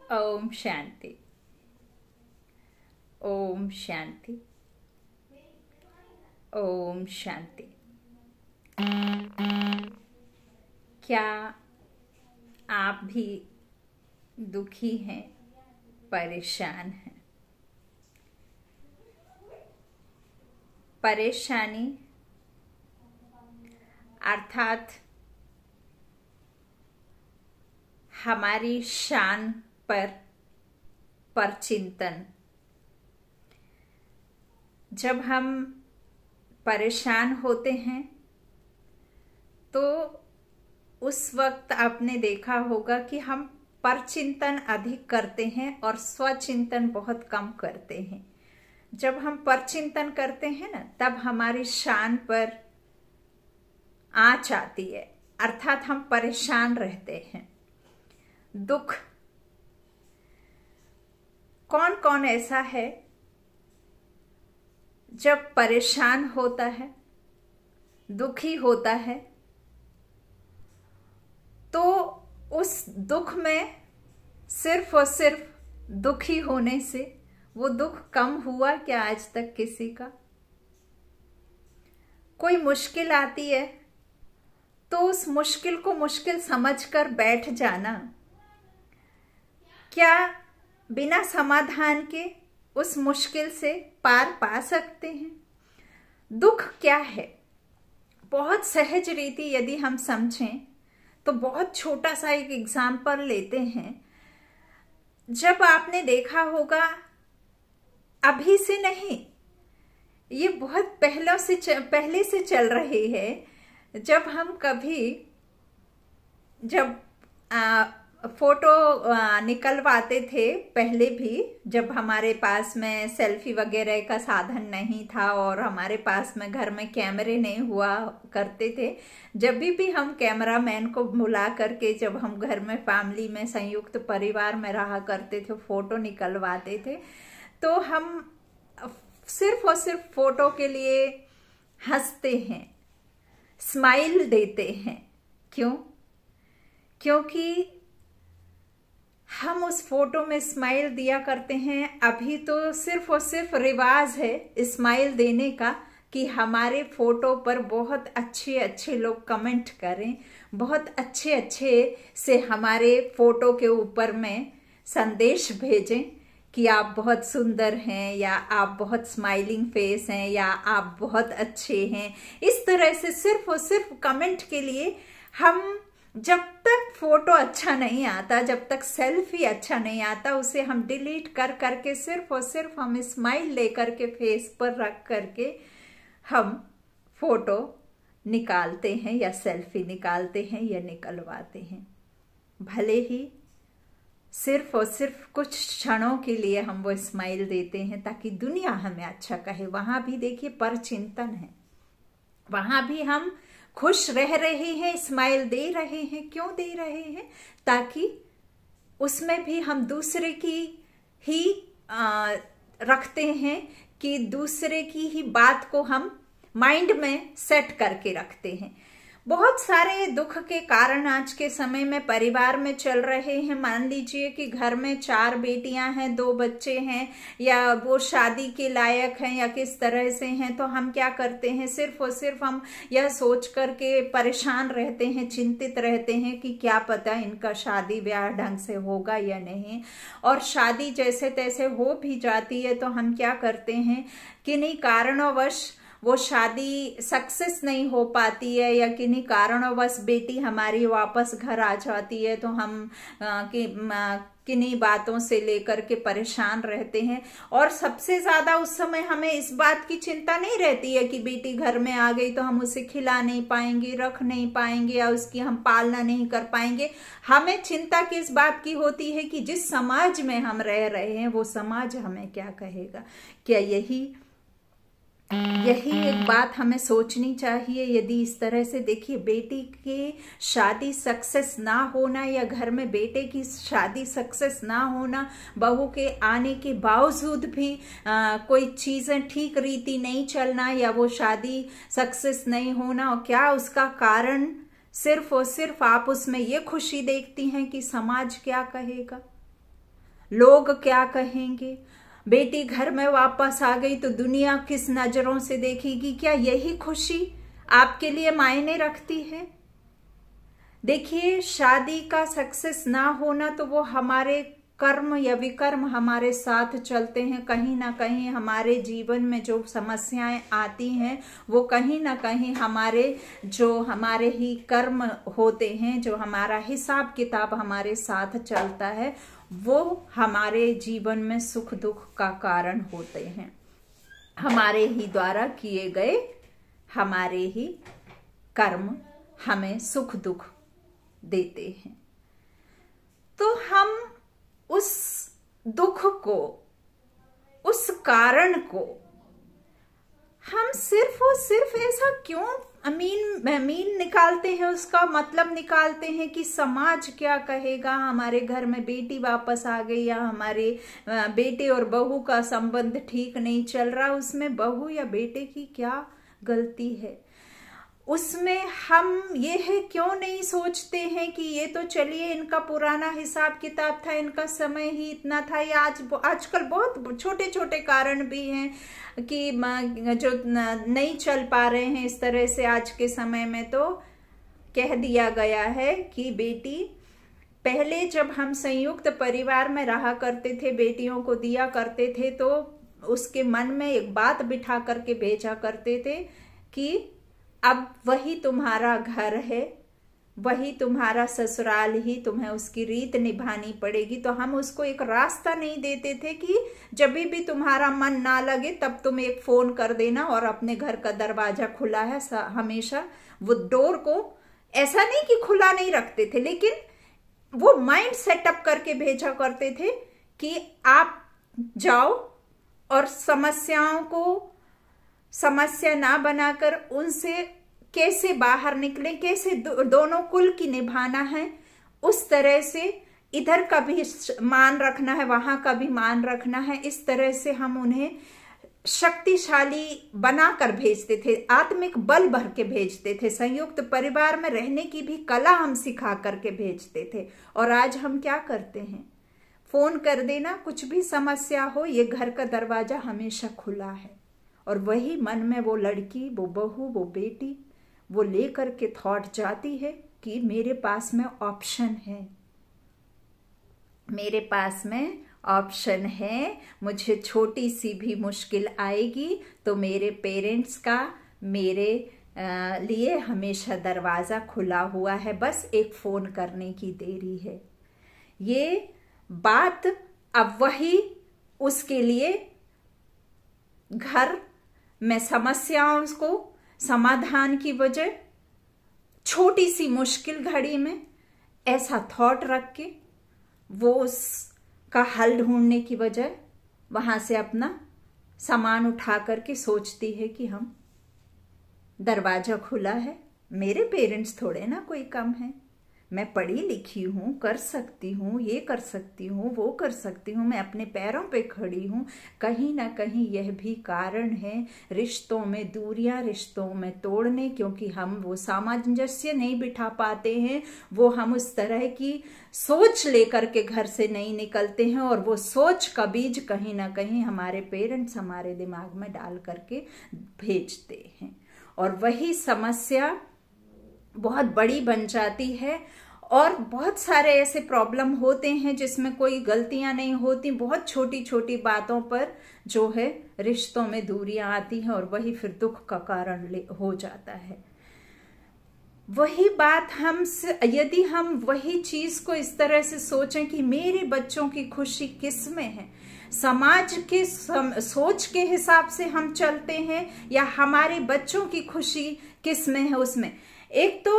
ओम शांति। ओम शांति। ओम शांति। क्या आप भी दुखी हैं, परेशान हैं? परेशानी अर्थात हमारी शान पर चिंतन। जब हम परेशान होते हैं तो उस वक्त आपने देखा होगा कि हम परचिंतन अधिक करते हैं और स्वचिंतन बहुत कम करते हैं। जब हम परचिंतन करते हैं ना, तब हमारी शान पर आँच आती है, अर्थात हम परेशान रहते हैं। दुख, कौन कौन ऐसा है जब परेशान होता है, दुखी होता है, तो उस दुख में सिर्फ और सिर्फ दुखी होने से वो दुख कम हुआ क्या आज तक किसी का? कोई मुश्किल आती है तो उस मुश्किल को मुश्किल समझकर बैठ जाना, क्या बिना समाधान के उस मुश्किल से पार पा सकते हैं? दुख क्या है? बहुत सहज रीति यदि हम समझें तो बहुत छोटा सा एक एग्जाम्पल लेते हैं। जब आपने देखा होगा, अभी से नहीं, ये बहुत पहले से चल रही है। जब हम कभी फोटो निकलवाते थे, पहले भी जब हमारे पास में सेल्फी वगैरह का साधन नहीं था और हमारे पास में घर में कैमरे नहीं हुआ करते थे, जब भी हम कैमरामैन को बुला करके, जब हम घर में फैमिली में संयुक्त परिवार में रहा करते थे, फोटो निकलवाते थे, तो हम सिर्फ और सिर्फ फोटो के लिए हंसते हैं, स्माइल देते हैं। क्यों? क्योंकि हम उस फोटो में स्माइल दिया करते हैं। अभी तो सिर्फ और सिर्फ रिवाज है स्माइल देने का कि हमारे फोटो पर बहुत अच्छे अच्छे लोग कमेंट करें, बहुत अच्छे अच्छे से हमारे फोटो के ऊपर में संदेश भेजें कि आप बहुत सुंदर हैं, या आप बहुत स्माइलिंग फेस हैं, या आप बहुत अच्छे हैं। इस तरह से सिर्फ और सिर्फ कमेंट के लिए हम, जब तक फोटो अच्छा नहीं आता, जब तक सेल्फी अच्छा नहीं आता, उसे हम डिलीट कर करके सिर्फ और सिर्फ हम स्माइल लेकर के फेस पर रख करके हम फोटो निकालते हैं या सेल्फी निकालते हैं या निकलवाते हैं। भले ही सिर्फ और सिर्फ कुछ क्षणों के लिए हम वो स्माइल देते हैं ताकि दुनिया हमें अच्छा कहे। वहां भी देखिए परचिंतन है, वहां भी हम खुश रह रहे हैं, स्माइल दे रहे हैं। क्यों दे रहे हैं? ताकि उसमें भी हम दूसरे की ही रखते हैं, कि दूसरे की ही बात को हम माइंड में सेट करके रखते हैं। बहुत सारे दुख के कारण आज के समय में परिवार में चल रहे हैं। मान लीजिए कि घर में 4 बेटियां हैं, 2 बच्चे हैं, या वो शादी के लायक हैं या किस तरह से हैं, तो हम क्या करते हैं, सिर्फ और सिर्फ हम यह सोच करके परेशान रहते हैं, चिंतित रहते हैं कि क्या पता इनका शादी ब्याह ढंग से होगा या नहीं। और शादी जैसे तैसे हो भी जाती है तो हम क्या करते हैं, किन्हीं कारणोंवश वो शादी सक्सेस नहीं हो पाती है, या किन्हीं कारणोंवश बेटी हमारी वापस घर आ जाती है, तो हम किन्हीं बातों से लेकर के परेशान रहते हैं। और सबसे ज्यादा उस समय हमें इस बात की चिंता नहीं रहती है कि बेटी घर में आ गई तो हम उसे खिला नहीं पाएंगे, रख नहीं पाएंगे, या उसकी हम पालना नहीं कर पाएंगे। हमें चिंता किस बात की होती है कि जिस समाज में हम रह रहे हैं वो समाज हमें क्या कहेगा। क्या यही एक बात हमें सोचनी चाहिए। यदि इस तरह से देखिए, बेटी की शादी सक्सेस ना होना, या घर में बेटे की शादी सक्सेस ना होना, बहू के आने के बावजूद भी कोई चीजें ठीक रीति नहीं चलना, या वो शादी सक्सेस नहीं होना, और क्या उसका कारण सिर्फ और सिर्फ आप उसमें ये खुशी देखती हैं कि समाज क्या कहेगा। लोग क्या कहेंगे, बेटी घर में वापस आ गई तो दुनिया किस नजरों से देखेगी, क्या यही खुशी आपके लिए मायने रखती है? देखिए, शादी का सक्सेस ना होना तो वो हमारे कर्म या विकर्म हमारे साथ चलते हैं। कहीं ना कहीं हमारे जीवन में जो समस्याएं आती हैं वो कहीं ना कहीं हमारे ही कर्म होते हैं, जो हमारा हिसाब किताब हमारे साथ चलता है, वो हमारे जीवन में सुख दुख का कारण होते हैं। हमारे ही द्वारा किए गए हमारे ही कर्म हमें सुख दुख देते हैं। तो हम उस दुख को, उस कारण को हम सिर्फ और सिर्फ ऐसा क्यों मीन निकालते हैं, उसका मतलब निकालते हैं कि समाज क्या कहेगा, हमारे घर में बेटी वापस आ गई या हमारे बेटे और बहू का संबंध ठीक नहीं चल रहा, उसमें बहू या बेटे की क्या गलती है? उसमें हम ये है क्यों नहीं सोचते हैं कि ये तो चलिए इनका पुराना हिसाब किताब था, इनका समय ही इतना था, या आजकल बहुत छोटे छोटे कारण भी हैं कि जो नहीं चल पा रहे हैं इस तरह से। आज के समय में तो कह दिया गया है कि बेटी, पहले जब हम संयुक्त परिवार में रहा करते थे, बेटियों को दिया करते थे, तो उसके मन में एक बात बिठा करके भेजा करते थे कि अब वही तुम्हारा घर है, वही तुम्हारा ससुराल ही, तुम्हें उसकी रीत निभानी पड़ेगी। तो हम उसको एक रास्ता नहीं देते थे कि जब भी तुम्हारा मन ना लगे तब तुम एक फोन कर देना और अपने घर का दरवाजा खुला है हमेशा। वो डोर को ऐसा नहीं कि खुला नहीं रखते थे, लेकिन वो माइंड सेटअप करके भेजा करते थे कि आप जाओ और समस्या ना बनाकर उनसे कैसे बाहर निकले, कैसे दोनों कुल की निभाना है, उस तरह से इधर का भी मान रखना है, वहां का भी मान रखना है। इस तरह से हम उन्हें शक्तिशाली बनाकर भेजते थे, आत्मिक बल भर के भेजते थे, संयुक्त परिवार में रहने की भी कला हम सिखा करके भेजते थे। और आज हम क्या करते हैं? फोन कर देना, कुछ भी समस्या हो, ये घर का दरवाजा हमेशा खुला है। और वही मन में वो लड़की, वो बहू, वो बेटी, वो लेकर के थॉट जाती है कि मेरे पास में ऑप्शन है, मेरे पास में ऑप्शन है, मुझे छोटी सी भी मुश्किल आएगी तो मेरे पेरेंट्स का मेरे लिए हमेशा दरवाजा खुला हुआ है, बस एक फोन करने की देरी है। ये बात अब वही उसके लिए घर में समस्याओं को समाधान की वजह, छोटी सी मुश्किल घड़ी में ऐसा थॉट रख के वो उसका हल ढूंढने की वजह वहां से अपना सामान उठा करके सोचती है कि हम दरवाजा खुला है, मेरे पेरेंट्स थोड़े ना कोई कम है, मैं पढ़ी लिखी हूँ, कर सकती हूँ, ये कर सकती हूँ, वो कर सकती हूँ, मैं अपने पैरों पे खड़ी हूँ। कहीं ना कहीं यह भी कारण है रिश्तों में दूरियां, रिश्तों में तोड़ने, क्योंकि हम वो सामंजस्य नहीं बिठा पाते हैं, वो हम उस तरह की सोच लेकर के घर से नहीं निकलते हैं, और वो सोच का बीज कहीं ना कहीं हमारे पेरेंट्स हमारे दिमाग में डाल करके भेजते हैं, और वही समस्या बहुत बड़ी बन जाती है। और बहुत सारे ऐसे प्रॉब्लम होते हैं जिसमें कोई गलतियां नहीं होती, बहुत छोटी छोटी बातों पर जो है रिश्तों में दूरियां आती हैं, और वही फिर दुख का कारण हो जाता है। वही बात यदि हम वही चीज को इस तरह से सोचें कि मेरे बच्चों की खुशी किस में है, समाज के सोच के हिसाब से हम चलते हैं, या हमारे बच्चों की खुशी किस में है, उसमें एक तो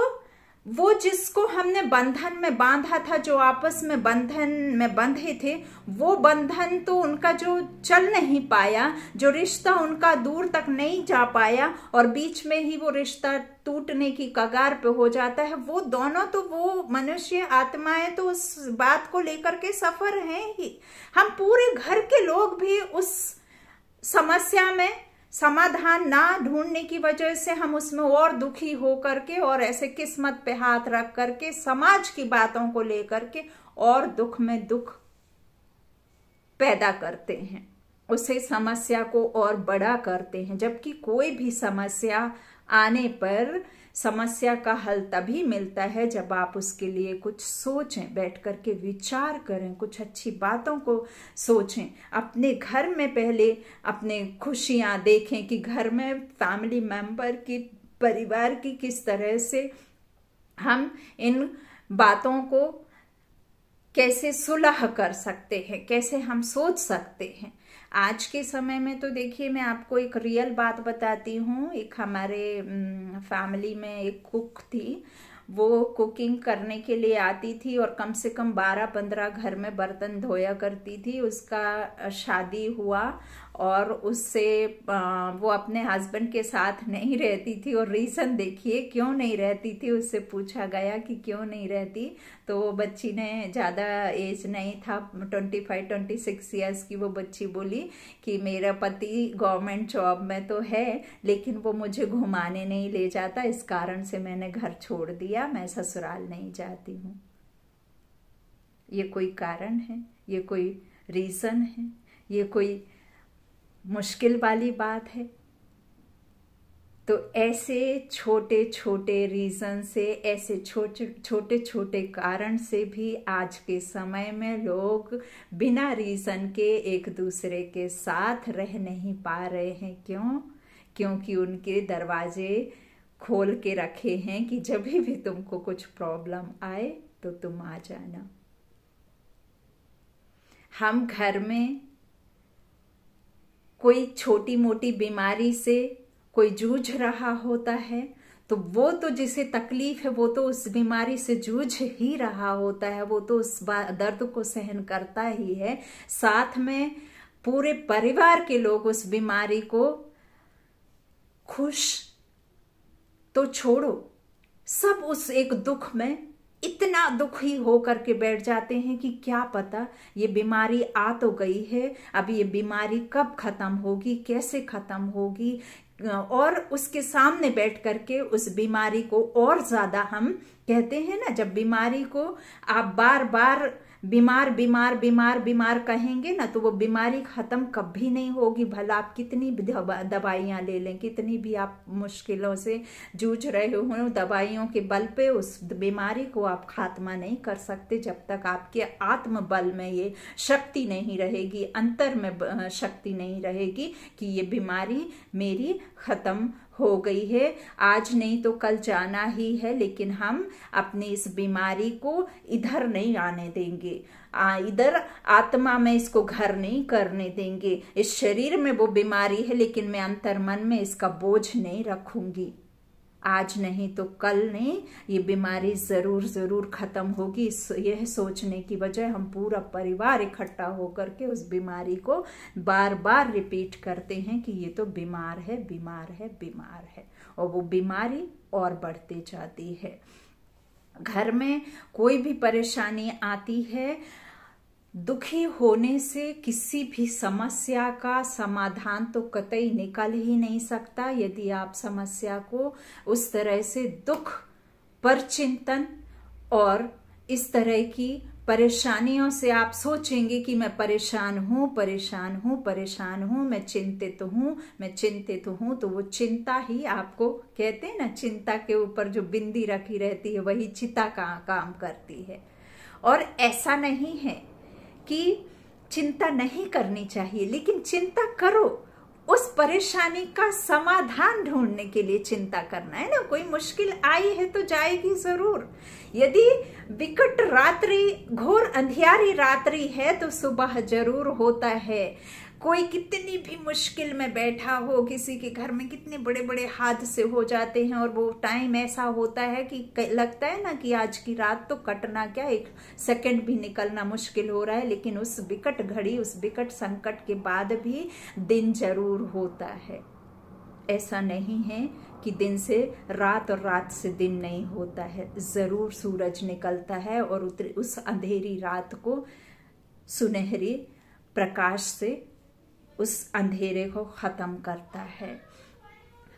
वो जिसको हमने बंधन में बांधा था, जो आपस में बंधन में बंधे थे, वो बंधन तो उनका जो चल नहीं पाया, जो रिश्ता उनका दूर तक नहीं जा पाया और बीच में ही वो रिश्ता टूटने की कगार पे हो जाता है, वो दोनों तो वो मनुष्य आत्माएं तो उस बात को लेकर के सफर हैं ही। हम पूरे घर के लोग भी उस समस्या में समाधान ना ढूंढने की वजह से हम उसमें और दुखी हो करके और ऐसे किस्मत पे हाथ रख करके समाज की बातों को लेकर के और दुख में दुख पैदा करते हैं, उसे समस्या को और बड़ा करते हैं। जबकि कोई भी समस्या आने पर समस्या का हल तभी मिलता है जब आप उसके लिए कुछ सोचें, बैठ करके विचार करें, कुछ अच्छी बातों को सोचें। अपने घर में पहले अपने खुशियां देखें कि घर में फैमिली मेंबर की, परिवार की किस तरह से हम इन बातों को कैसे सुलह कर सकते हैं, कैसे हम सोच सकते हैं। आज के समय में तो देखिए, मैं आपको एक रियल बात बताती हूँ। एक हमारे फैमिली में एक कुक थी, वो कुकिंग करने के लिए आती थी और कम से कम 12-15 घर में बर्तन धोया करती थी। उसका शादी हुआ और उससे वो अपने हस्बैंड के साथ नहीं रहती थी। और रीज़न देखिए क्यों नहीं रहती थी। उससे पूछा गया कि क्यों नहीं रहती, तो वो बच्ची ने, ज़्यादा एज नहीं था, 25-26 ईयर्स की वो बच्ची बोली कि मेरा पति गवर्नमेंट जॉब में तो है, लेकिन वो मुझे घुमाने नहीं ले जाता, इस कारण से मैंने घर छोड़ दिया, मैं ससुराल नहीं जाती हूँ। ये कोई कारण है? ये कोई रीज़न है? ये कोई मुश्किल वाली बात है? तो ऐसे छोटे छोटे रीज़न से, ऐसे छोटे छोटे कारण से भी आज के समय में लोग बिना रीज़न के एक दूसरे के साथ रह नहीं पा रहे हैं। क्यों? क्योंकि उनके दरवाजे खोल के रखे हैं कि जब भी तुमको कुछ प्रॉब्लम आए तो तुम आ जाना। हम घर में कोई छोटी मोटी बीमारी से कोई जूझ रहा होता है, तो वो तो जिसे तकलीफ है वो तो उस बीमारी से जूझ ही रहा होता है, वो तो उस दर्द को सहन करता ही है। साथ में पूरे परिवार के लोग उस बीमारी को, खुश तो छोड़ो, सब उस एक दुख में इतना दुखी हो करके बैठ जाते हैं कि क्या पता ये बीमारी आ तो गई है, अब ये बीमारी कब खत्म होगी, कैसे खत्म होगी। और उसके सामने बैठ करके उस बीमारी को और ज्यादा, हम कहते हैं ना, जब बीमारी को आप बार बार बीमार बीमार बीमार बीमार कहेंगे ना, तो वो बीमारी खत्म कभी नहीं होगी। भला आप कितनी भी दवाइयां ले लें, कितनी भी आप मुश्किलों से जूझ रहे हो, दवाइयों के बल पे उस बीमारी को आप खात्मा नहीं कर सकते जब तक आपके आत्म बल में ये शक्ति नहीं रहेगी, अंतर में शक्ति नहीं रहेगी कि ये बीमारी मेरी खत्म हो गई है, आज नहीं तो कल जाना ही है। लेकिन हम अपनी इस बीमारी को इधर नहीं आने देंगे, इधर आत्मा में इसको घर नहीं करने देंगे। इस शरीर में वो बीमारी है, लेकिन मैं अंतर मन में इसका बोझ नहीं रखूंगी। आज नहीं तो कल नहीं ये बीमारी जरूर जरूर खत्म होगी। यह सोचने की बजाय हम पूरा परिवार इकट्ठा होकर के उस बीमारी को बार बार रिपीट करते हैं कि ये तो बीमार है, बीमार है, बीमार है, और वो बीमारी और बढ़ती जाती है। घर में कोई भी परेशानी आती है, दुखी होने से किसी भी समस्या का समाधान तो कतई निकल ही नहीं सकता। यदि आप समस्या को उस तरह से दुख पर चिंतन और इस तरह की परेशानियों से आप सोचेंगे कि मैं परेशान हूँ, परेशान हूँ, परेशान हूँ, मैं चिंतित हूँ, मैं चिंतित हूँ, तो वो चिंता ही आपको, कहते हैं ना, चिंता के ऊपर जो बिंदी रखी रहती है वही चिता का काम करती है। और ऐसा नहीं है कि चिंता नहीं करनी चाहिए, लेकिन चिंता करो। उस परेशानी का समाधान ढूंढने के लिए चिंता करना है ना। कोई मुश्किल आई है तो जाएगी जरूर। यदि विकट रात्रि, घोर अंधियारी रात्रि है तो सुबह जरूर होता है। कोई कितनी भी मुश्किल में बैठा हो, किसी के घर में कितने बड़े बड़े हादसे हो जाते हैं और वो टाइम ऐसा होता है कि लगता है ना कि आज की रात तो कटना क्या, एक सेकंड भी निकलना मुश्किल हो रहा है। लेकिन उस विकट घड़ी, उस विकट संकट के बाद भी दिन जरूर होता है। ऐसा नहीं है कि दिन से रात और रात से दिन नहीं होता है। जरूर सूरज निकलता है और उस अंधेरी रात को सुनहरी प्रकाश से उस अंधेरे को खत्म करता है।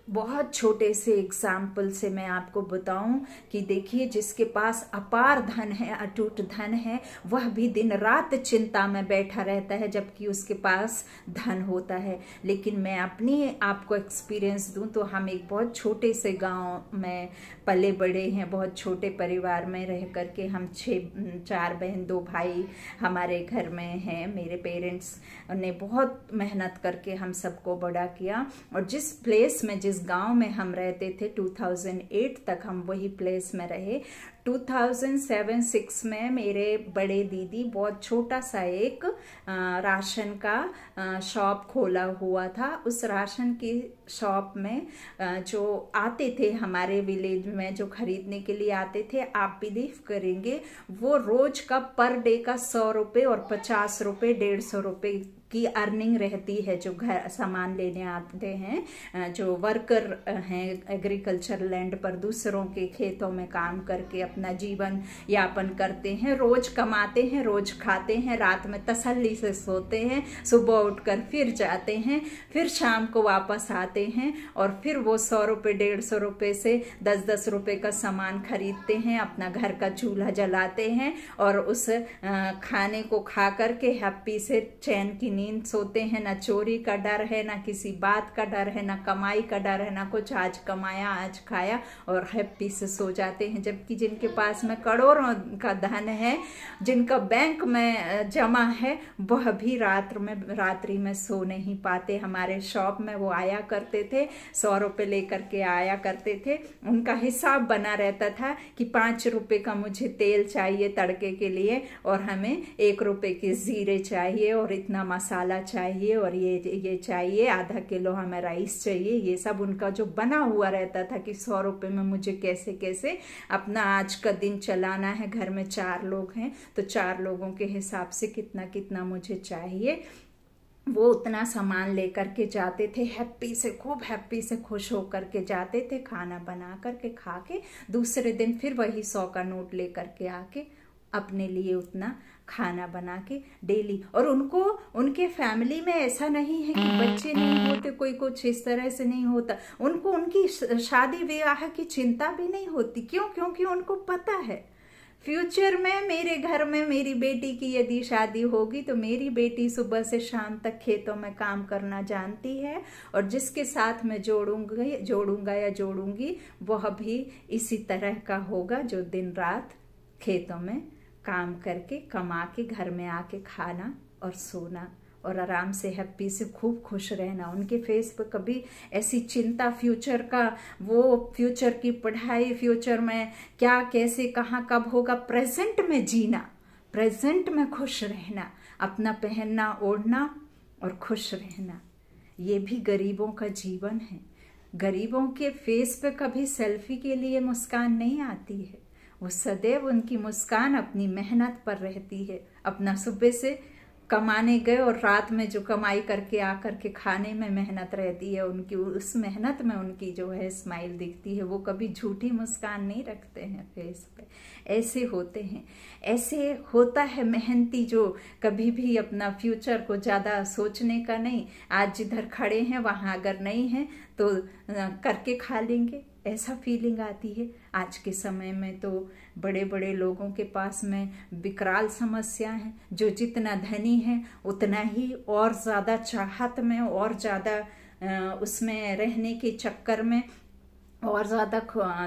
बहुत छोटे से एग्जाम्पल से मैं आपको बताऊं कि देखिए, जिसके पास अपार धन है, अटूट धन है, वह भी दिन रात चिंता में बैठा रहता है जबकि उसके पास धन होता है। लेकिन मैं अपनी आपको एक्सपीरियंस दूं तो हम एक बहुत छोटे से गांव में पले बड़े हैं, बहुत छोटे परिवार में रह करके हम 4 बहन 2 भाई हमारे घर में हैं। मेरे पेरेंट्स ने बहुत मेहनत करके हम सबको बड़ा किया, और जिस प्लेस में, जिस गांव में हम रहते थे 2008 तक हम वही प्लेस में रहे। 2007-06 में मेरे बड़े दीदी बहुत छोटा सा एक राशन का शॉप खोला हुआ था। उस राशन की शॉप में जो आते थे हमारे विलेज में, जो खरीदने के लिए आते थे, आप बिलीव करेंगे वो रोज का पर डे का 100 रुपये और 50 रुपये 150 रुपये की अर्निंग रहती है। जो घर सामान लेने आते हैं, जो वर्कर हैं एग्रीकल्चर लैंड पर, दूसरों के खेतों में काम करके अपना जीवन यापन करते हैं, रोज कमाते हैं, रोज खाते हैं, रात में तसल्ली से सोते हैं, सुबह उठकर फिर जाते हैं, फिर शाम को वापस आते हैं, और फिर वो 100 रुपये 150 रुपये से 10-10 रुपये का सामान खरीदते हैं, अपना घर का चूल्हा जलाते हैं, और उस खाने को खा करके हैप्पी से चैन की नींद सोते हैं। ना चोरी का डर है, ना किसी बात का डर है, ना कमाई का डर है, ना कुछ। आज कमाया, आज खाया और हैप्पी से सो जाते हैं। जबकि जिनके पास में करोड़ों का धन है, जिनका बैंक में जमा है, वह भी रात्रि में सो नहीं पाते। हमारे शॉप में वो आया करते थे, 100 रुपये लेकर के आया करते थे। उनका हिसाब बना रहता था कि 5 रुपये का मुझे तेल चाहिए तड़के के लिए, और हमें 1 रुपये के जीरे चाहिए, और इतना मसाला चाहिए, और ये चाहिए, आधा किलो हमें राइस चाहिए। ये सब उनका जो बना हुआ रहता था कि 100 रुपये में मुझे कैसे कैसे अपना आज का दिन चलाना है। घर में 4 लोग हैं तो 4 लोगों के हिसाब से कितना कितना मुझे चाहिए, वो उतना सामान लेकर के जाते थे। हैप्पी से, खूब हैप्पी से खुश होकर के जाते थे, खाना बना करके खा के दूसरे दिन फिर वही 100 का नोट लेकर के आके अपने लिए उतना खाना बना के डेली। और उनको, उनके फैमिली में ऐसा नहीं है कि बच्चे नहीं होते, कोई कुछ इस तरह से नहीं होता। उनको उनकी शादी विवाह की चिंता भी नहीं होती। क्यों? क्योंकि उनको पता है फ्यूचर में मेरे घर में मेरी बेटी की यदि शादी होगी तो मेरी बेटी सुबह से शाम तक खेतों में काम करना जानती है, और जिसके साथ मैं जोड़ूंगा या जोड़ूंगी वह भी इसी तरह का होगा, जो दिन रात खेतों में काम करके कमा के घर में आके खाना और सोना और आराम से हैप्पी से खूब खुश रहना। उनके फेस पर कभी ऐसी चिंता फ्यूचर का, वो फ्यूचर की पढ़ाई, फ्यूचर में क्या कैसे कहाँ कब होगा, प्रेजेंट में जीना, प्रेजेंट में खुश रहना, अपना पहनना ओढ़ना और खुश रहना। ये भी गरीबों का जीवन है। गरीबों के फेस पे कभी सेल्फी के लिए मुस्कान नहीं आती है। वो सदैव उनकी मुस्कान अपनी मेहनत पर रहती है। अपना सुबह से कमाने गए और रात में जो कमाई करके आकर के खाने में मेहनत रहती है उनकी, उस मेहनत में उनकी जो है स्माइल दिखती है। वो कभी झूठी मुस्कान नहीं रखते हैं फेस पे। ऐसे होते हैं, ऐसे होता है मेहनती जो कभी भी अपना फ्यूचर को ज़्यादा सोचने का नहीं। आज जिधर खड़े हैं वहाँ अगर नहीं है तो करके खा लेंगे, ऐसा फीलिंग आती है। आज के समय में तो बड़े बड़े लोगों के पास में विकराल समस्या है। जो जितना धनी है उतना ही और ज़्यादा चाहत में और ज़्यादा उसमें रहने के चक्कर में और ज़्यादा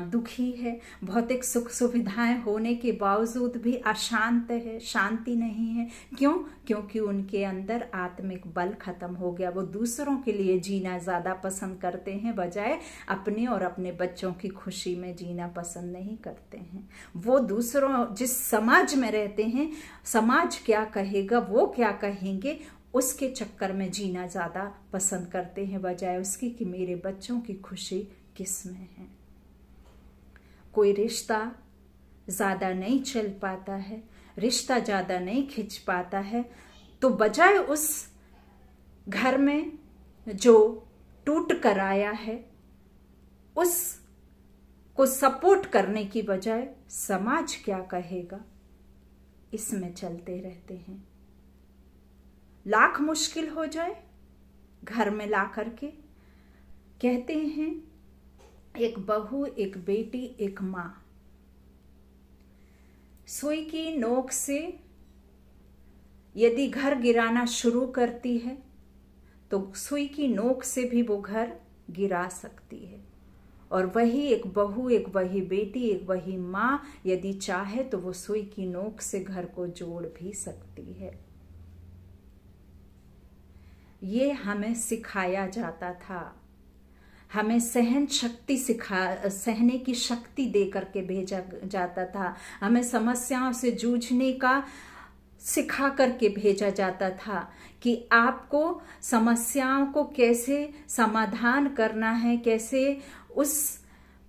दुखी है। भौतिक सुख सुविधाएं होने के बावजूद भी अशांत है, शांति नहीं है। क्यों? क्योंकि उनके अंदर आत्मिक बल खत्म हो गया। वो दूसरों के लिए जीना ज़्यादा पसंद करते हैं बजाय अपने और अपने बच्चों की खुशी में जीना पसंद नहीं करते हैं। वो दूसरों, जिस समाज में रहते हैं, समाज क्या कहेगा, वो क्या कहेंगे, उसके चक्कर में जीना ज़्यादा पसंद करते हैं बजाय उसकी कि मेरे बच्चों की खुशी किस में है। कोई रिश्ता ज्यादा नहीं चल पाता है, रिश्ता ज्यादा नहीं खिंच पाता है, तो बजाय उस घर में जो टूट कर आया है उसको सपोर्ट करने की बजाय समाज क्या कहेगा, इसमें चलते रहते हैं। लाख मुश्किल हो जाए घर में ला करके कहते हैं एक बहू, एक बेटी, एक माँ सुई की नोक से यदि घर गिराना शुरू करती है तो सुई की नोक से भी वो घर गिरा सकती है। और वही एक बहू, एक वही बेटी, एक वही माँ यदि चाहे तो वो सुई की नोक से घर को जोड़ भी सकती है। ये हमें सिखाया जाता था, हमें सहन शक्ति सहने की शक्ति दे करके भेजा जाता था, हमें समस्याओं से जूझने का सिखा करके भेजा जाता था कि आपको समस्याओं को कैसे समाधान करना है, कैसे उस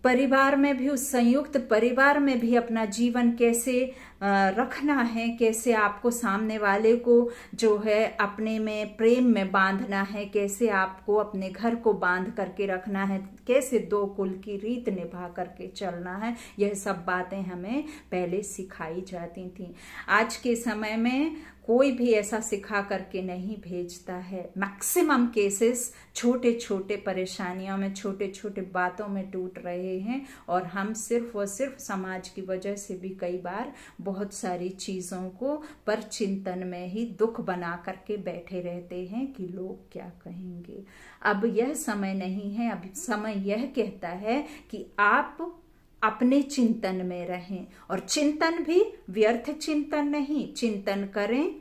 परिवार में भी, उस संयुक्त परिवार में भी अपना जीवन कैसे रखना है, कैसे आपको सामने वाले को जो है अपने में प्रेम में बांधना है, कैसे आपको अपने घर को बांध करके रखना है, कैसे दो कुल की रीत निभा करके चलना है। यह सब बातें हमें पहले सिखाई जाती थी। आज के समय में कोई भी ऐसा सिखा करके नहीं भेजता है। मैक्सिमम केसेस छोटे छोटे परेशानियों में, छोटे छोटे बातों में टूट रहे हैं और हम सिर्फ और सिर्फ समाज की वजह से भी कई बार बहुत सारी चीजों को पर चिंतन में ही दुख बना करके बैठे रहते हैं कि लोग क्या कहेंगे। अब यह समय नहीं है, अब समय यह कहता है कि आप अपने चिंतन में रहें और चिंतन भी व्यर्थ चिंतन नहीं, चिंतन करें,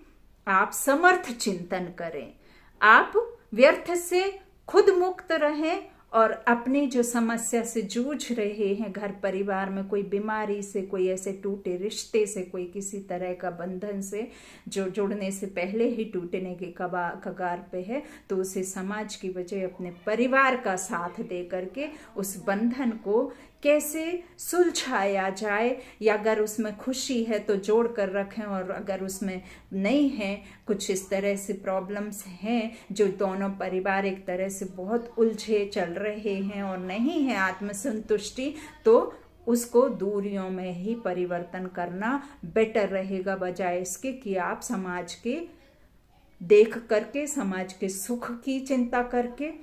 आप समर्थ चिंतन करें, आप व्यर्थ से खुद मुक्त रहें और अपने जो समस्या से जूझ रहे हैं, घर परिवार में कोई बीमारी से, कोई ऐसे टूटे रिश्ते से, कोई किसी तरह का बंधन से जो जुड़ने से पहले ही टूटने के कगार पे है, तो उसे समाज की वजह अपने परिवार का साथ दे करके उस बंधन को कैसे सुलझाया जाए, या अगर उसमें खुशी है तो जोड़ कर रखें और अगर उसमें नहीं है, कुछ इस तरह से प्रॉब्लम्स हैं जो दोनों परिवार एक तरह से बहुत उलझे चल रहे हैं और नहीं है आत्मसंतुष्टि, तो उसको दूरियों में ही परिवर्तन करना बेटर रहेगा, बजाय इसके कि आप समाज के देख करके, समाज के सुख की चिंता करके,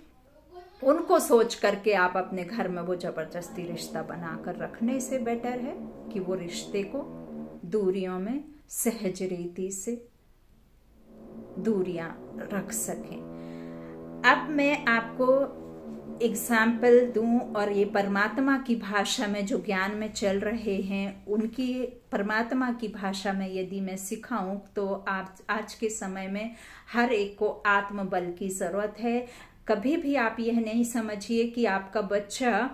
उनको सोच करके आप अपने घर में वो जबरदस्ती रिश्ता बनाकर रखने से बेटर है कि वो रिश्ते को दूरियों में सहज रीति से दूरियां रख सकें। अब मैं आपको एग्जाम्पल दूं और ये परमात्मा की भाषा में जो ज्ञान में चल रहे हैं उनकी परमात्मा की भाषा में यदि मैं सिखाऊं तो आप आज के समय में हर एक को आत्मबल की जरूरत है। कभी भी आप यह नहीं समझिए कि आपका बच्चा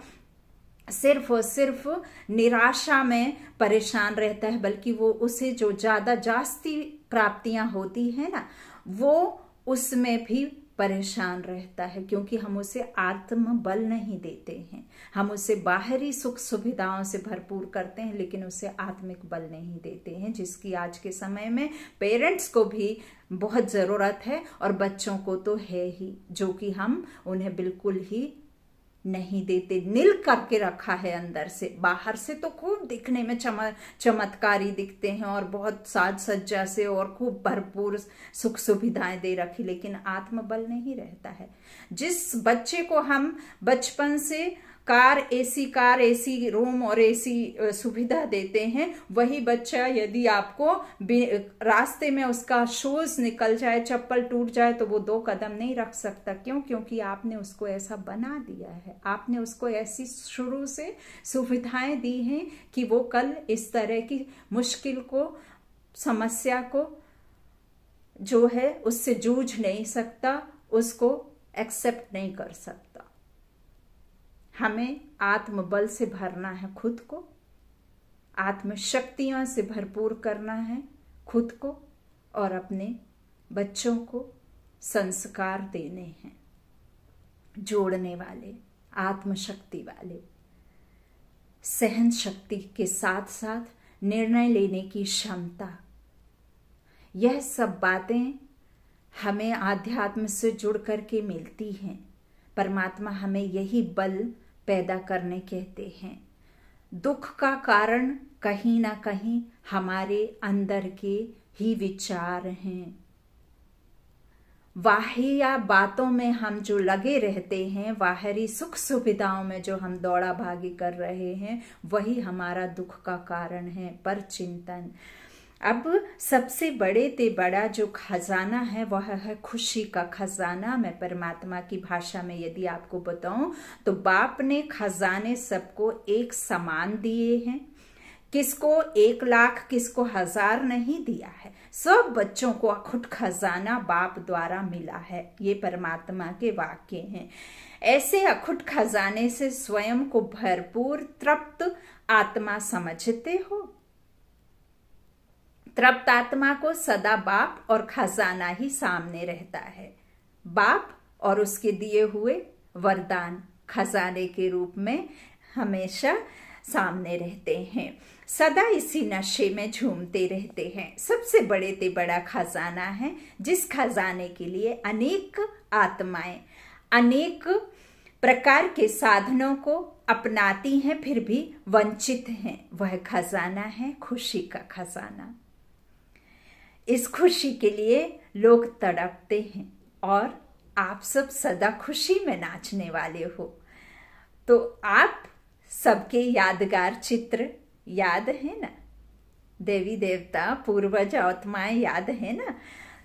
सिर्फ और सिर्फ निराशा में परेशान रहता है, बल्कि वो उसे जो जास्ती प्राप्तियां होती है ना, वो उसमें भी परेशान रहता है, क्योंकि हम उसे आत्मबल नहीं देते हैं। हम उसे बाहरी सुख सुविधाओं से भरपूर करते हैं, लेकिन उसे आत्मिक बल नहीं देते हैं, जिसकी आज के समय में पेरेंट्स को भी बहुत जरूरत है और बच्चों को तो है ही, जो कि हम उन्हें बिल्कुल ही नहीं देते। नील करके रखा है अंदर से, बाहर से तो खूब दिखने में चमत्कारी दिखते हैं और बहुत साज सज्जा से और खूब भरपूर सुख सुविधाएं दे रखी, लेकिन आत्मबल नहीं रहता है। जिस बच्चे को हम बचपन से कार एसी रूम और एसी सुविधा देते हैं, वही बच्चा यदि आपको रास्ते में उसका शूज निकल जाए, चप्पल टूट जाए, तो वो 2 कदम नहीं रख सकता। क्यों? क्योंकि आपने उसको ऐसा बना दिया है, आपने उसको ऐसी शुरू से सुविधाएं दी हैं कि वो कल इस तरह की मुश्किल को, समस्या को जो है उससे जूझ नहीं सकता, उसको एक्सेप्ट नहीं कर सकता। हमें आत्मबल से भरना है खुद को, आत्मशक्तियों से भरपूर करना है खुद को, और अपने बच्चों को संस्कार देने हैं जोड़ने वाले, आत्मशक्ति वाले, सहन शक्ति के साथ साथ निर्णय लेने की क्षमता। यह सब बातें हमें आध्यात्म से जुड़ करके मिलती हैं। परमात्मा हमें यही बल पैदा करने कहते हैं। दुख का कारण कहीं ना कहीं हमारे अंदर के ही विचार हैं। वाहिया बातों में हम जो लगे रहते हैं, बाहरी सुख सुविधाओं में जो हम दौड़ा भागी कर रहे हैं, वही हमारा दुख का कारण है। पर चिंतन, अब सबसे बड़े ते बड़ा जो खजाना है वह है खुशी का खजाना। मैं परमात्मा की भाषा में यदि आपको बताऊं तो बाप ने खजाने सबको एक समान दिए हैं। किसको 1 लाख, किसको 1000 नहीं दिया है। सब बच्चों को अखुट खजाना बाप द्वारा मिला है। ये परमात्मा के वाक्य हैं। ऐसे अखुट खजाने से स्वयं को भरपूर तृप्त आत्मा समझते हो। तृप्त आत्मा को सदा बाप और खजाना ही सामने रहता है। बाप और उसके दिए हुए वरदान खजाने के रूप में हमेशा सामने रहते हैं। सदा इसी नशे में झूमते रहते हैं। सबसे बड़े ते बड़ा खजाना है, जिस खजाने के लिए अनेक आत्माएं अनेक प्रकार के साधनों को अपनाती हैं, फिर भी वंचित हैं। वह खजाना है खुशी का खजाना। इस खुशी के लिए लोग तड़पते हैं और आप सब सदा खुशी में नाचने वाले हो। तो आप सबके यादगार चित्र याद है ना, देवी देवता पूर्वज आत्माएं याद है ना,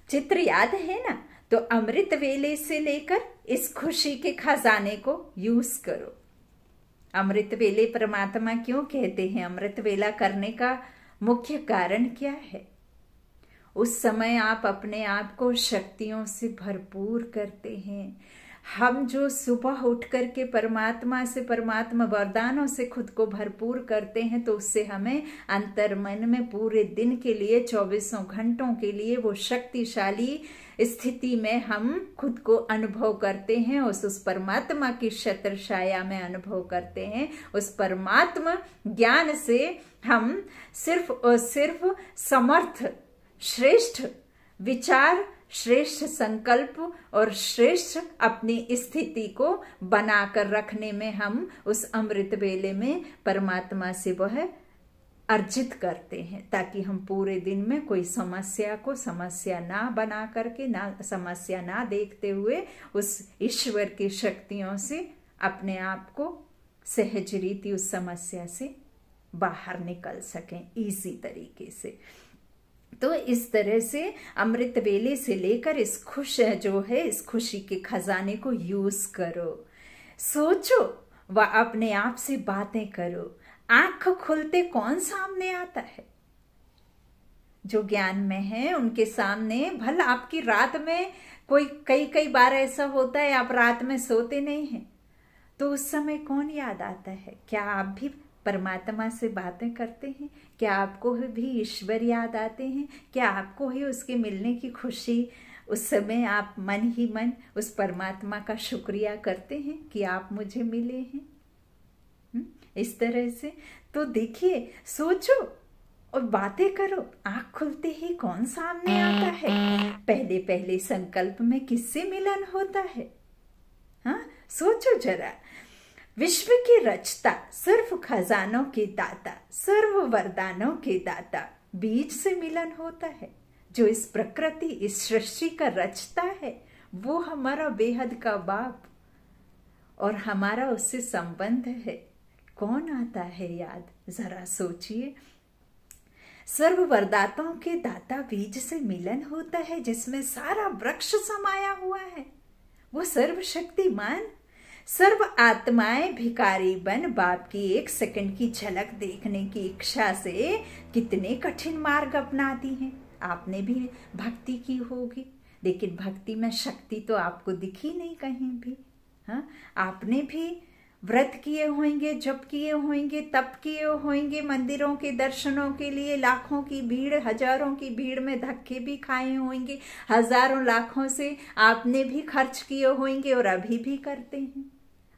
चित्र याद है ना। तो अमृत वेले से लेकर इस खुशी के खजाने को यूज करो। अमृत वेले परमात्मा क्यों कहते हैं? अमृत वेला करने का मुख्य कारण क्या है? उस समय आप अपने आप को शक्तियों से भरपूर करते हैं। हम जो सुबह उठ करके परमात्मा से, परमात्मा वरदानों से खुद को भरपूर करते हैं, तो उससे हमें अंतर मन में पूरे दिन के लिए 24 घंटों के लिए वो शक्तिशाली स्थिति में हम खुद को अनुभव करते हैं। उस परमात्मा की छत्र छाया में अनुभव करते हैं। उस परमात्मा ज्ञान से हम सिर्फ और सिर्फ समर्थ, श्रेष्ठ विचार, श्रेष्ठ संकल्प और श्रेष्ठ अपनी स्थिति को बनाकर रखने में हम उस अमृत वेले में परमात्मा से वह अर्जित करते हैं, ताकि हम पूरे दिन में कोई समस्या को समस्या ना बना करके, ना समस्या ना देखते हुए उस ईश्वर की शक्तियों से अपने आप को सहज रीति उस समस्या से बाहर निकल सकें इजी तरीके से। तो इस तरह से अमृत वेले से लेकर इस खुशी के खजाने को यूज करो। सोचो व अपने आप से बातें करो। आंख खुलते कौन सामने आता है? जो ज्ञान में है उनके सामने। भला आपकी रात में कोई कई बार ऐसा होता है आप रात में सोते नहीं हैं, तो उस समय कौन याद आता है? क्या आप भी परमात्मा से बातें करते हैं? क्या आपको भी ईश्वर याद आते हैं? क्या आपको ही उसके मिलने की खुशी, उस समय आप मन ही मन उस परमात्मा का शुक्रिया करते हैं कि आप मुझे मिले हैं? इस तरह से तो देखिए, सोचो और बातें करो। आंख खुलते ही कौन सामने आता है? पहले पहले संकल्प में किससे मिलन होता है? हाँ, सोचो जरा। विश्व की रचता, सर्व खजानों के दाता, सर्व वरदानों के दाता, बीज से मिलन होता है। जो इस प्रकृति, इस सृष्टि का रचता है, वो हमारा बेहद का बाप और हमारा उससे संबंध है। कौन आता है याद? जरा सोचिए। सर्व वरदाताओं के दाता बीज से मिलन होता है, जिसमें सारा वृक्ष समाया हुआ है। वो सर्वशक्तिमान, सर्व आत्माएं भिखारी बन बाप की 1 सेकंड की झलक देखने की इच्छा से कितने कठिन मार्ग अपनाती हैं। आपने भी भक्ति की होगी, लेकिन भक्ति में शक्ति तो आपको दिखी नहीं कहीं भी। हाँ, आपने भी व्रत किए होंगे, जप किए होंगे, तप किए होंगे, मंदिरों के दर्शनों के लिए लाखों की भीड़, हजारों की भीड़ में धक्के भी खाए होंगे, हजारों लाखों से आपने भी खर्च किए होंगे और अभी भी करते हैं।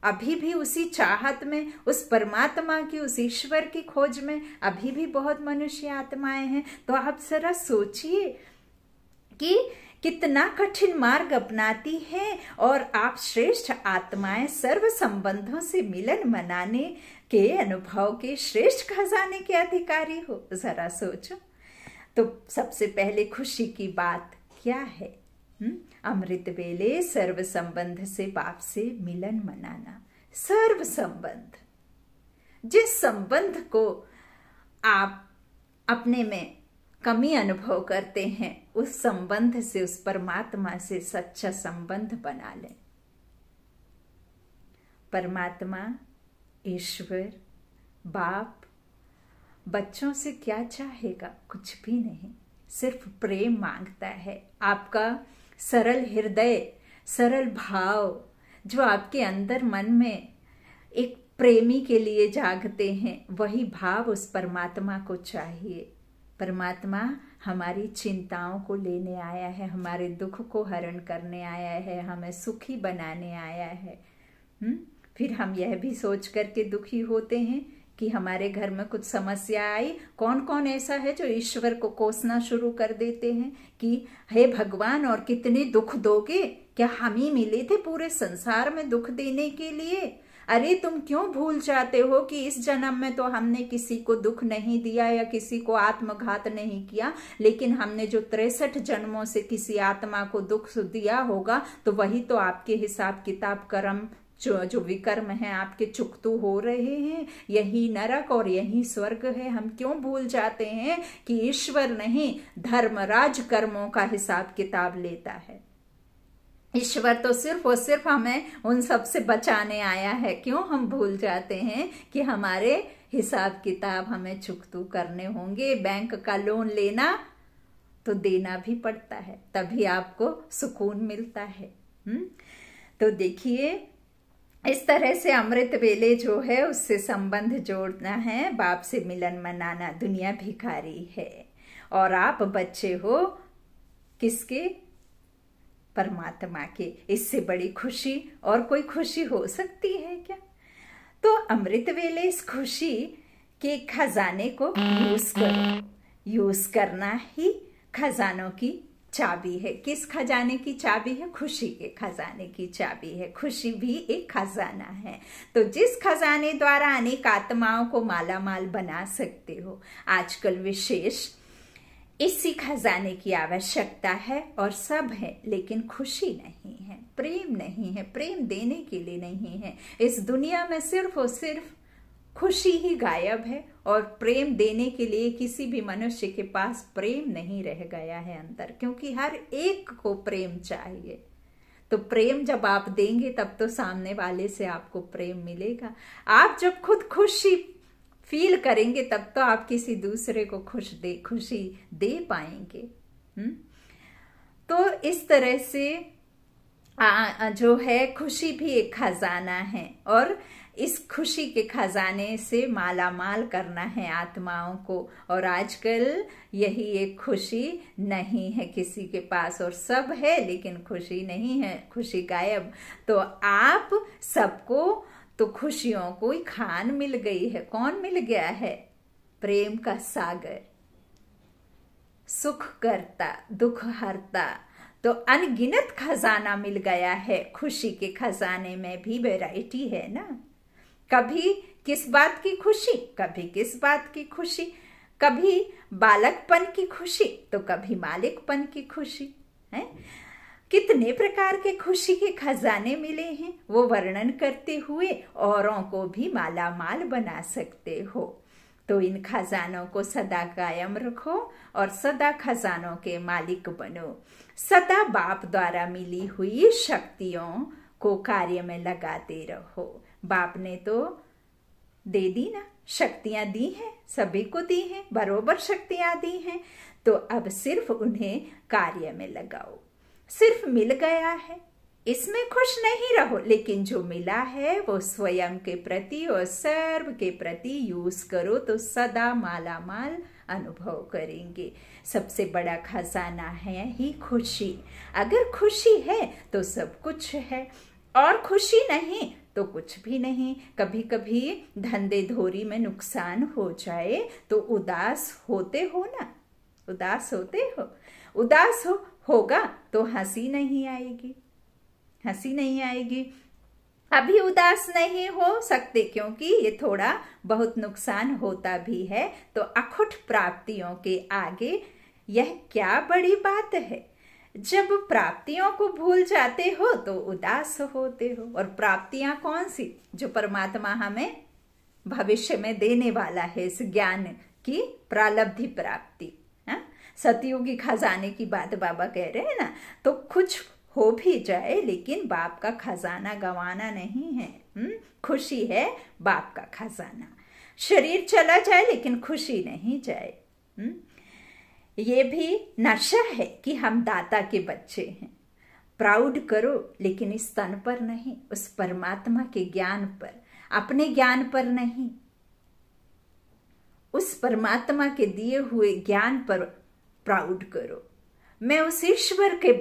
अभी भी उसी चाहत में, उस परमात्मा की, उस ईश्वर की खोज में अभी भी बहुत मनुष्य आत्माएं हैं। तो आप जरा सोचिए कि कितना कठिन मार्ग अपनाती हैं और आप श्रेष्ठ आत्माएं सर्व संबंधों से मिलन मनाने के अनुभव के श्रेष्ठ खजाने के अधिकारी हो। जरा सोचो। तो सबसे पहले खुशी की बात क्या है? अमृत वेले सर्व संबंध से बाप से मिलन मनाना। सर्व संबंध, जिस संबंध को आप अपने में कमी अनुभव करते हैं, उस संबंध से, उस परमात्मा से सच्चा संबंध बना लें। परमात्मा, ईश्वर, बाप बच्चों से क्या चाहेगा? कुछ भी नहीं, सिर्फ प्रेम मांगता है। आपका सरल हृदय, सरल भाव जो आपके अंदर मन में एक प्रेमी के लिए जागते हैं, वही भाव उस परमात्मा को चाहिए। परमात्मा हमारी चिंताओं को लेने आया है, हमारे दुख को हरण करने आया है, हमें सुखी बनाने आया है। फिर हम यह भी सोच करके दुखी होते हैं कि हमारे घर में कुछ समस्या आई। कौन कौन ऐसा है जो ईश्वर को कोसना शुरू कर देते हैं कि हे भगवान, और कितने दुख दोगे? क्या हम ही मिले थे पूरे संसार में दुख देने के लिए? अरे तुम क्यों भूल जाते हो कि इस जन्म में तो हमने किसी को दुख नहीं दिया या किसी को आत्मघात नहीं किया, लेकिन हमने जो 63 जन्मों से किसी आत्मा को दुख दिया होगा, तो वही तो आपके हिसाब किताब कर्म जो विकर्म है आपके चुकतू हो रहे हैं। यही नरक और यही स्वर्ग है। हम क्यों भूल जाते हैं कि ईश्वर नहीं, धर्मराज कर्मों का हिसाब किताब लेता है। ईश्वर तो सिर्फ और सिर्फ हमें उन सब से बचाने आया है। क्यों हम भूल जाते हैं कि हमारे हिसाब किताब हमें चुकतू करने होंगे। बैंक का लोन लेना तो देना भी पड़ता है, तभी आपको सुकून मिलता है। तो देखिए, इस तरह से अमृत वेले जो है उससे संबंध जोड़ना है, बाप से मिलन मनाना। दुनिया भिखारी है और आप बच्चे हो किसके? परमात्मा के। इससे बड़ी खुशी और कोई खुशी हो सकती है क्या? तो अमृत वेले इस खुशी के खजाने को यूज करो। यूज करना ही खजानों की चाबी है। किस खजाने की चाबी है? खुशी के खजाने की चाबी है। खुशी भी एक खजाना है। तो जिस खजाने द्वारा अनेक आत्माओं को माला माल बना सकते हो, आजकल विशेष इसी खजाने की आवश्यकता है। और सब है, लेकिन खुशी नहीं है, प्रेम नहीं है, प्रेम देने के लिए नहीं है। इस दुनिया में सिर्फ और सिर्फ खुशी ही गायब है, और प्रेम देने के लिए किसी भी मनुष्य के पास प्रेम नहीं रह गया है अंदर, क्योंकि हर एक को प्रेम चाहिए। तो प्रेम जब आप देंगे तब तो सामने वाले से आपको प्रेम मिलेगा। आप जब खुद खुशी फील करेंगे तब तो आप किसी दूसरे को खुशी दे पाएंगे। तो इस तरह से जो है खुशी भी एक खजाना है, और इस खुशी के खजाने से माला माल करना है आत्माओं को। और आजकल यही एक खुशी नहीं है किसी के पास, और सब है लेकिन खुशी नहीं है, खुशी गायब। तो आप सबको तो खुशियों को ही खान मिल गई है। कौन मिल गया है? प्रेम का सागर, सुख करता, दुख हरता। तो अनगिनत खजाना मिल गया है। खुशी के खजाने में भी वैरायटी है ना। कभी किस बात की खुशी, कभी किस बात की खुशी, कभी बालकपन की खुशी तो कभी मालिकपन की खुशी है। कितने प्रकार के खुशी के खजाने मिले हैं, वो वर्णन करते हुए औरों को भी माला माल बना सकते हो। तो इन खजानों को सदा कायम रखो और सदा खजानों के मालिक बनो। सदा बाप द्वारा मिली हुई शक्तियों को कार्य में लगाते रहो। बाप ने तो दे दी ना, शक्तियां दी हैं, सभी को दी हैं, बरोबर शक्तियां दी हैं। तो अब सिर्फ उन्हें कार्य में लगाओ। सिर्फ मिल गया है, इसमें खुश नहीं रहो, लेकिन जो मिला है वो स्वयं के प्रति और सर्व के प्रति यूज करो, तो सदा माला माल अनुभव करेंगे। सबसे बड़ा खजाना है ही खुशी। अगर खुशी है तो सब कुछ है, और खुशी नहीं तो कुछ भी नहीं। कभी कभी धंधे धोरी में नुकसान हो जाए तो उदास होते हो ना, उदास होते हो। उदास होगा तो हंसी नहीं आएगी, हंसी नहीं आएगी। अभी उदास नहीं हो सकते क्योंकि ये थोड़ा बहुत नुकसान होता भी है। तो अखुट प्राप्तियों के आगे यह क्या बड़ी बात है। जब प्राप्तियों को भूल जाते हो तो उदास होते हो। और प्राप्तियां कौन सी? जो परमात्मा हमें भविष्य में देने वाला है, इस ज्ञान की प्रालब्धि प्राप्ति। सतयुगी खजाने की बात बाबा कह रहे हैं ना। तो कुछ हो भी जाए लेकिन बाप का खजाना गंवाना नहीं है। खुशी है बाप का खजाना। शरीर चला जाए लेकिन खुशी नहीं जाए। ये भी नशा है कि हम दाता के बच्चे हैं। प्राउड करो लेकिन इस तन पर नहीं, उस परमात्मा के ज्ञान पर, अपने ज्ञान पर नहीं, उस परमात्मा के दिए हुए ज्ञान पर प्राउड करो। मैं उस ईश्वर के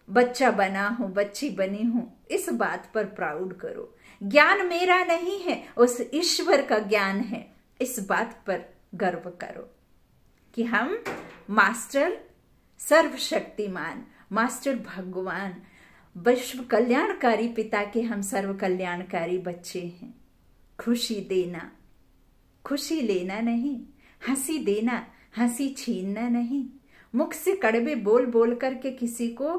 बच्चा बना हूं, बच्ची बनी हूं, इस बात पर प्राउड करो। ज्ञान मेरा नहीं है, उस ईश्वर का ज्ञान है, इस बात पर गर्व करो कि हम मास्टर सर्वशक्तिमान, मास्टर भगवान, विश्व कल्याणकारी पिता के हम सर्व कल्याणकारी बच्चे हैं। खुशी देना, खुशी लेना नहीं, हंसी देना, हंसी छीनना नहीं, मुख से कड़वे बोल बोल करके किसी को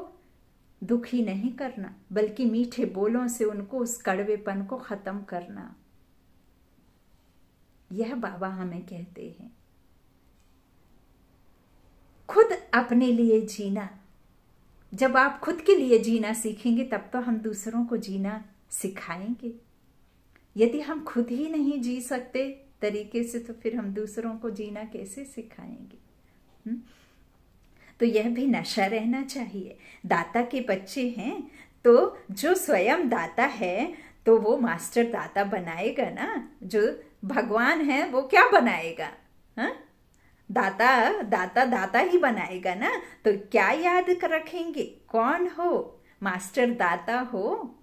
दुखी नहीं करना, बल्कि मीठे बोलों से उनको उस कड़वेपन को खत्म करना। यह बाबा हमें कहते हैं। खुद अपने लिए जीना। जब आप खुद के लिए जीना सीखेंगे तब तो हम दूसरों को जीना सिखाएंगे। यदि हम खुद ही नहीं जी सकते तरीके से तो फिर हम दूसरों को जीना कैसे सिखाएंगे? तो यह भी नशा रहना चाहिए। दाता के बच्चे हैं तो जो स्वयं दाता है तो वो मास्टर दाता बनाएगा ना। जो भगवान है वो क्या बनाएगा? दाता ही बनाएगा ना। तो क्या याद रखेंगे? कौन हो? मास्टर दाता हो,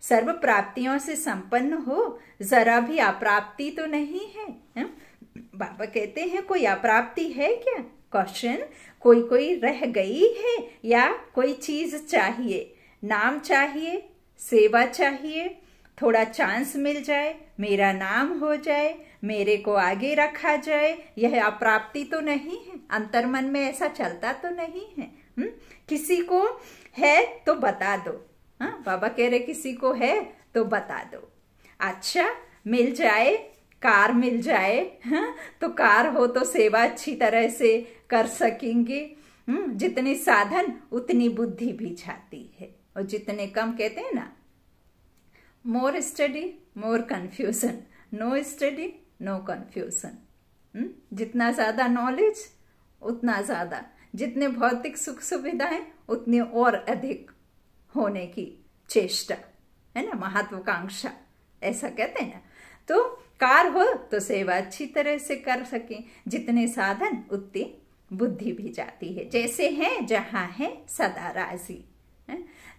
सर्व प्राप्तियों से संपन्न हो, जरा भी अप्राप्ति तो नहीं है। बाबा कहते हैं कोई अप्राप्ति है क्या? क्वेश्चन, कोई रह गई है या कोई चीज चाहिए? नाम चाहिए, सेवा चाहिए, थोड़ा चांस मिल जाए, मेरा नाम हो जाए, मेरे को आगे रखा जाए, यह अप्राप्ति तो नहीं है। अंतर्मन में ऐसा चलता तो नहीं है। किसी को है तो बता दो। बाबा कह रहे किसी को है तो बता दो। अच्छा मिल जाए, कार मिल जाए, तो कार हो तो सेवा अच्छी तरह से कर सकेंगे। जितने साधन उतनी बुद्धि भी जाती है, और जितने कम कहते हैं ना, more study more confusion, no study no confusion. जितना ज्यादा नॉलेज उतना ज्यादा, जितने भौतिक सुख सुविधाएं उतनी और अधिक होने की चेष्टा, है ना, महत्वाकांक्षा, ऐसा कहते हैं ना। तो कार हो तो सेवा अच्छी तरह से कर सके। जितने साधन उतनी बुद्धि भी जाती है। जैसे है जहां है सदा राजी।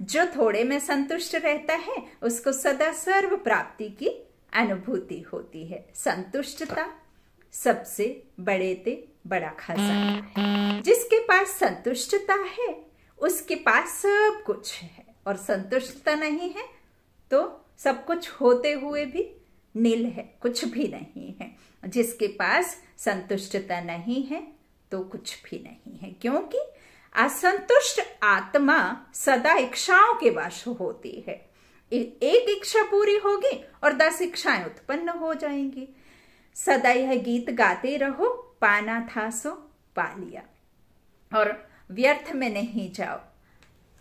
जो थोड़े में संतुष्ट रहता है उसको सदा सर्व प्राप्ति की अनुभूति होती है। संतुष्टता सबसे बड़ा खजाना है। जिसके पास संतुष्टता है उसके पास सब कुछ है, और संतुष्टता नहीं है तो सब कुछ होते हुए भी नील है, कुछ भी नहीं है। जिसके पास संतुष्टता नहीं है तो कुछ भी नहीं है, क्योंकि असंतुष्ट आत्मा सदा इच्छाओं के वश होती है। एक इच्छा पूरी होगी और 10 इच्छाएं उत्पन्न हो जाएंगी। सदा यह गीत गाते रहो, पाना था सो पा लिया। और व्यर्थ में नहीं जाओ,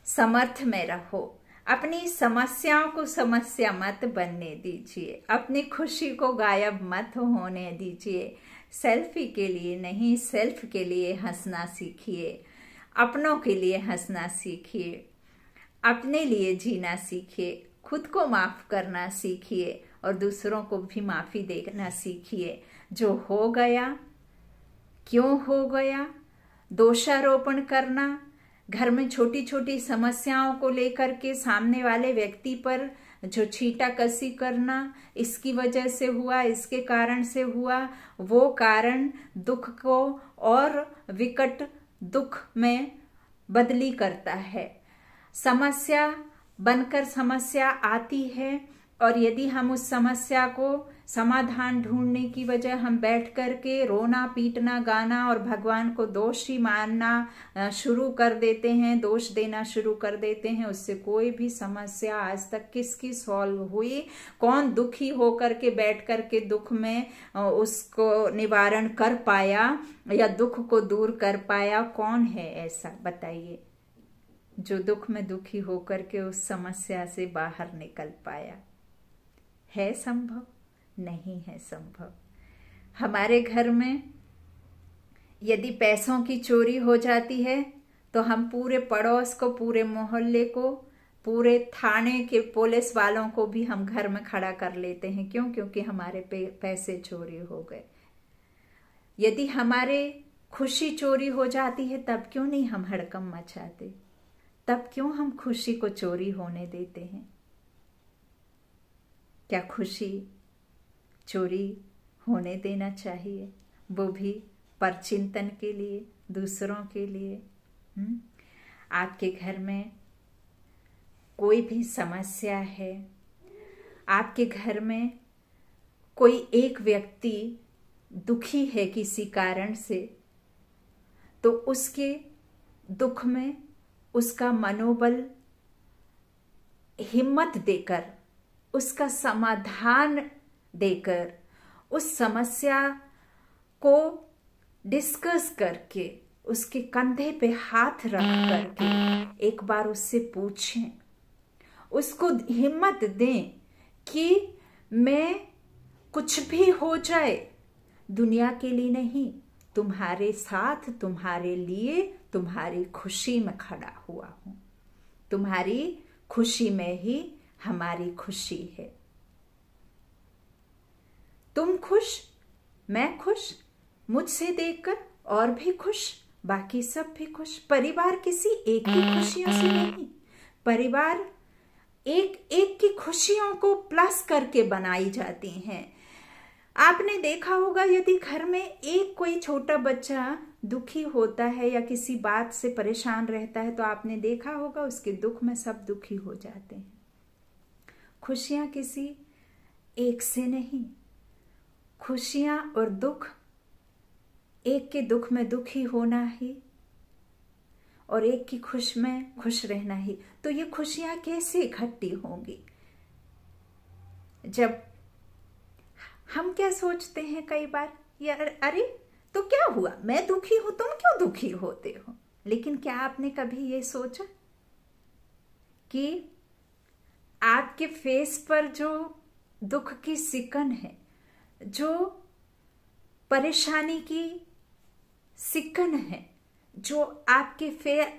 समर्थ में रहो। अपनी समस्याओं को समस्या मत बनने दीजिए, अपनी खुशी को गायब मत होने दीजिए। सेल्फी के लिए नहीं, सेल्फ के लिए हंसना सीखिए, अपनों के लिए हंसना सीखिए, अपने लिए जीना सीखिए, खुद को माफ करना सीखिए और दूसरों को भी माफी देना सीखिए। जो हो गया क्यों हो गया, दोषारोपण करना, घर में छोटी छोटी समस्याओं को लेकर के सामने वाले व्यक्ति पर जो छींटा कसी करना, इसकी वजह से हुआ, इसके कारण से हुआ, वो कारण दुख को और विकट दुख में बदली करता है। समस्या बनकर समस्या आती है, और यदि हम उस समस्या को समाधान ढूंढने की बजाय हम बैठ करके रोना पीटना गाना और भगवान को दोषी मानना शुरू कर देते हैं, दोष देना शुरू कर देते हैं। उससे कोई भी समस्या आज तक किसकी सॉल्व हुई? कौन दुखी होकर के बैठ करके दुख में उसको निवारण कर पाया या दुख को दूर कर पाया? कौन है ऐसा, बताइए, जो दुख में दुखी होकर के उस समस्या से बाहर निकल पाया? है संभव? नहीं है संभव। हमारे घर में यदि पैसों की चोरी हो जाती है तो हम पूरे पड़ोस को, पूरे मोहल्ले को, पूरे थाने के पुलिस वालों को भी हम घर में खड़ा कर लेते हैं। क्यों? क्योंकि हमारे पैसे चोरी हो गए। यदि हमारे खुशी चोरी हो जाती है तब क्यों नहीं हम हड़कंप मचाते? तब क्यों हम खुशी को चोरी होने देते हैं? क्या खुशी चोरी होने देना चाहिए? वो भी परचिंतन के लिए, दूसरों के लिए। आपके घर में कोई भी समस्या है, आपके घर में कोई एक व्यक्ति दुखी है किसी कारण से, तो उसके दुख में उसका मनोबल हिम्मत देकर, उसका समाधान देकर, उस समस्या को डिस्कस करके, उसके कंधे पे हाथ रख करके एक बार उससे पूछें, उसको हिम्मत दें कि मैं कुछ भी हो जाए दुनिया के लिए नहीं, तुम्हारे साथ, तुम्हारे लिए, तुम्हारी खुशी में खड़ा हुआ हूं। तुम्हारी खुशी में ही हमारी खुशी है। तुम खुश, मैं खुश, मुझसे देखकर और भी खुश, बाकी सब भी खुश। परिवार किसी एक की खुशियों से नहीं, परिवार एक एक की खुशियों को प्लस करके बनाई जाती हैं। आपने देखा होगा, यदि घर में एक कोई छोटा बच्चा दुखी होता है या किसी बात से परेशान रहता है, तो आपने देखा होगा उसके दुख में सब दुखी हो जाते हैं। खुशियां किसी एक से नहीं, खुशियां और दुख, एक के दुख में दुखी होना ही और एक की खुश में खुश रहना ही। तो ये खुशियां कैसे इकट्ठी होंगी? जब हम क्या सोचते हैं कई बार, यार अरे तो क्या हुआ, मैं दुखी हूं, तुम क्यों दुखी होते हो? लेकिन क्या आपने कभी ये सोचा कि आपके फेस पर जो दुख की सिकन है, जो परेशानी की सिकन है, जो आपके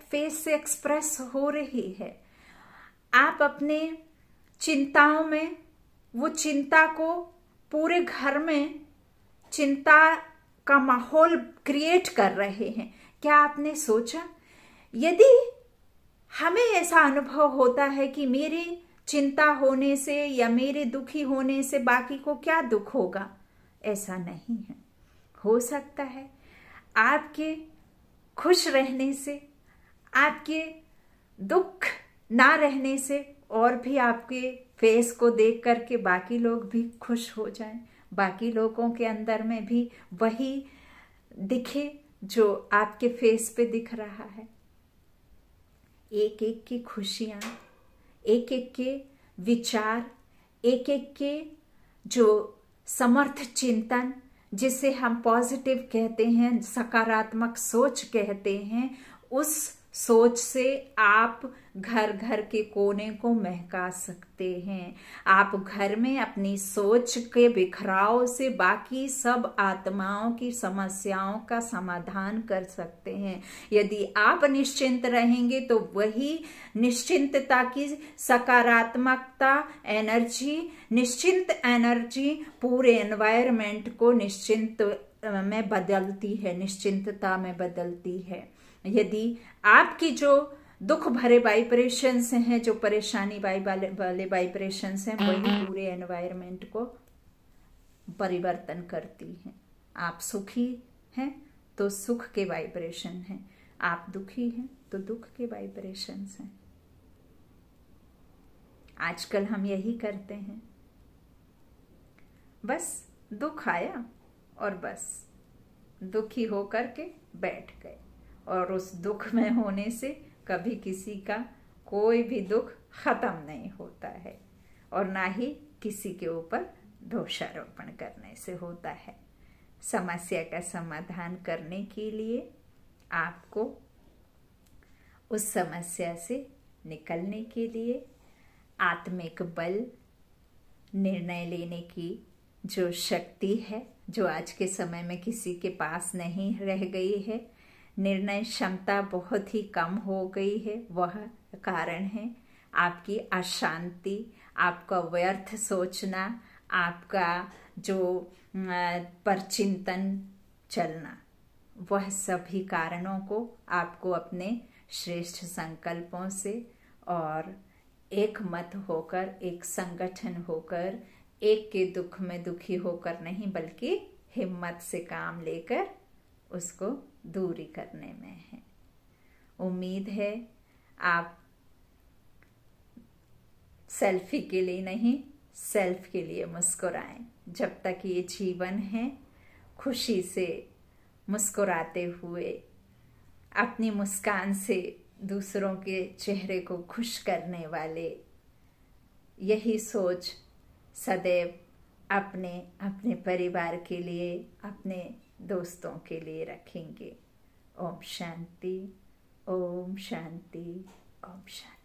फेस से एक्सप्रेस हो रही है, आप अपने चिंताओं में वो चिंता को, पूरे घर में चिंता का माहौल क्रिएट कर रहे हैं? क्या आपने सोचा, यदि हमें ऐसा अनुभव होता है कि मेरी चिंता होने से या मेरे दुखी होने से बाकी को क्या दुख होगा? ऐसा नहीं है। हो सकता है आपके खुश रहने से, आपके दुख ना रहने से और भी आपके फेस को देख करके बाकी लोग भी खुश हो जाएं, बाकी लोगों के अंदर में भी वही दिखे जो आपके फेस पे दिख रहा है। एक एक की खुशियां, एक एक के विचार, एक एक के जो समर्थ चिंतन, जिसे हम पॉजिटिव कहते हैं, सकारात्मक सोच कहते हैं, उस सोच से आप घर घर के कोने को महका सकते हैं। आप घर में अपनी सोच के बिखराव से बाकी सब आत्माओं की समस्याओं का समाधान कर सकते हैं। यदि आप निश्चिंत रहेंगे तो वही निश्चिंतता की सकारात्मकता एनर्जी, निश्चिंत एनर्जी पूरे एनवायरनमेंट को निश्चिंत में बदलती है, निश्चिंतता में बदलती है। यदि आपकी जो दुख भरे वाइब्रेशंस हैं, जो परेशानी वाले वाइब्रेशंस हैं, वही पूरे एनवायरनमेंट को परिवर्तन करती हैं। आप सुखी हैं तो सुख के वाइब्रेशन हैं, आप दुखी हैं तो दुख के वाइब्रेशंस हैं। आजकल हम यही करते हैं। बस दुख आया और बस दुखी होकर के बैठ गए, और उस दुख में होने से कभी किसी का कोई भी दुख खत्म नहीं होता है, और ना ही किसी के ऊपर दोषारोपण करने से होता है। समस्या का समाधान करने के लिए आपको उस समस्या से निकलने के लिए आत्मिक बल, निर्णय लेने की जो शक्ति है, जो आज के समय में किसी के पास नहीं रह गई है, निर्णय क्षमता बहुत ही कम हो गई है। वह कारण है आपकी अशांति, आपका व्यर्थ सोचना, आपका जो परचिंतन चलना। वह सभी कारणों को आपको अपने श्रेष्ठ संकल्पों से और एक मत होकर, एक संगठन होकर, एक के दुख में दुखी होकर नहीं, बल्कि हिम्मत से काम लेकर उसको दूरी करने में है। उम्मीद है आप सेल्फी के लिए नहीं, सेल्फ के लिए मुस्कुराएं। जब तक ये जीवन है, खुशी से मुस्कुराते हुए अपनी मुस्कान से दूसरों के चेहरे को खुश करने वाले, यही सोच सदैव अपने अपने परिवार के लिए, अपने दोस्तों के लिए रखेंगे। ओम शांति, ओम शांति, ओम शांति।